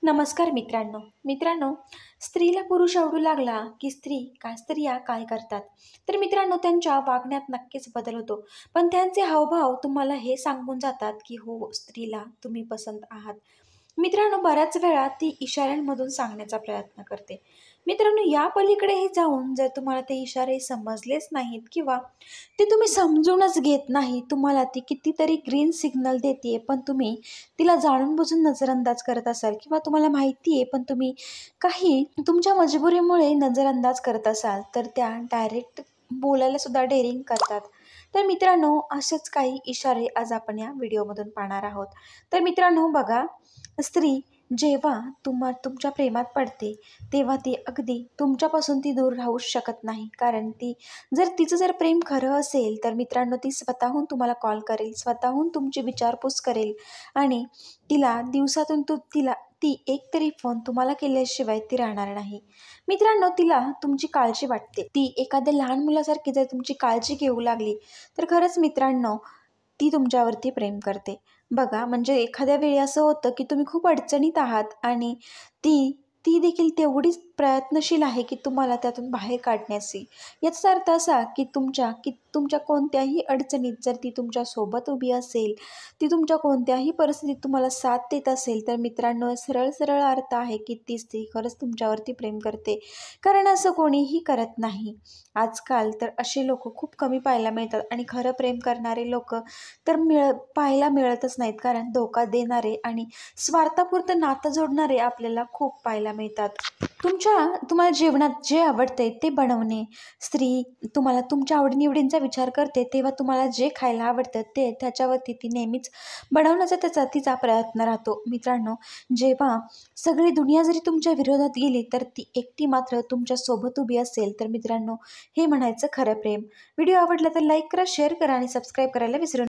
नमस्कार मित्रांनो. मित्रांनो, स्त्रीला पुरुष आवडू लागला की स्त्रिया काय करतात? तर मित्रांनो, त्यांच्या वागण्यात नक्कीच बदल होतो. पण त्यांचे हावभाव तुम्हाला हे सांगून जातात की हो, स्त्रीला तुम्ही पसंत आहात. मित्रांनो, बऱ्याच वेळा ती इशाऱ्यांमधून सांगण्याचा प्रयत्न करते. मित्रांनो, या पलीकडेही जाऊन जर तुम्हाला ते इशारे समजलेच नाहीत किंवा ते तुम्ही समजूनच घेत नाही, तुम्हाला ती कितीतरी ग्रीन सिग्नल देते पण तुम्ही तिला जाणून-बुजून नजरअंदाज करत असाल किंवा तुम्हाला माहिती आहे पण तुम्ही काही तुमच्या मजबुरीमुळे नजरअंदाज करत असाल, तर त्या डायरेक्ट बोलायला सुद्धा डेअरिंग करतात. तर मित्रांनो, असेच काही इशारे आज आपण या व्हिडिओमधून पाहणार आहोत. तर मित्रांनो बघा, स्त्री जेव्हा तुमच्या प्रेमात पडते, तेव्हा ती अगदी तुमच्यापासून ती दूर राहूच शकत नाही. कारण तिचं जर प्रेम खरं असेल, तर मित्रांनो ती स्वतःहून तुम्हाला कॉल करेल, स्वतःहून तुमची विचारपूस करेल आणि तिला दिवसातून ती एक तरी फोन तुम्हाला केल्याशिवाय ती राहणार नाही. मित्रांनो, तिला तुमची काळजी वाटते. ती एखाद्या लहान मुलासारखी जर तुमची काळजी घेऊ लागली, तर खरंच मित्रांनो, ती तुमच्यावरती प्रेम करते. बघा, म्हणजे एखाद्या वेळी असं होतं, की तुम्ही खूप अडचणीत आहात आणि ती ती देखील तेवढीच प्रयत्नशील आहे, की तुम्हाला त्यातून बाहेर काढण्याची. याचा अर्थ असा, की तुमच्या कोणत्याही अडचणीत जर ती तुमच्यासोबत उभी असेल, ती तुमच्या कोणत्याही परिस्थितीत तुम्हाला साथ देत असेल, तर मित्रांनो सरळ अर्थ आहे, की ती स्त्री खरंच तुमच्यावरती प्रेम करते. कारण असं कोणीही करत नाही. आजकाल तर असे लोकं खूप कमी पाहायला मिळतात आणि खरं प्रेम करणारे लोकं तर पाहायला मिळतच नाहीत. कारण धोका देणारे आणि स्वार्थापुरतं नातं जोडणारे आपल्याला खूप पाहायला मिळतात. तुम्हाला जेवणात जे आवडते ते बनवणे. स्त्री तुम्हाला तुमच्या आवडीनिवडींचा विचार करते, तेव्हा तुम्हाला जे खायला आवडतं ते त्याच्यावरती ती नेहमीच बनवण्याचा तिचा प्रयत्न राहतो. मित्रांनो, जेव्हा सगळी दुनिया जरी तुमच्या विरोधात गेली, तर ती एकटी मात्र तुमच्या सोबत उभी असेल, तर मित्रांनो हे म्हणायचं खरं प्रेम. व्हिडिओ आवडला तर लाईक करा, शेअर करा आणि सबस्क्राईब करायला विसरू नका.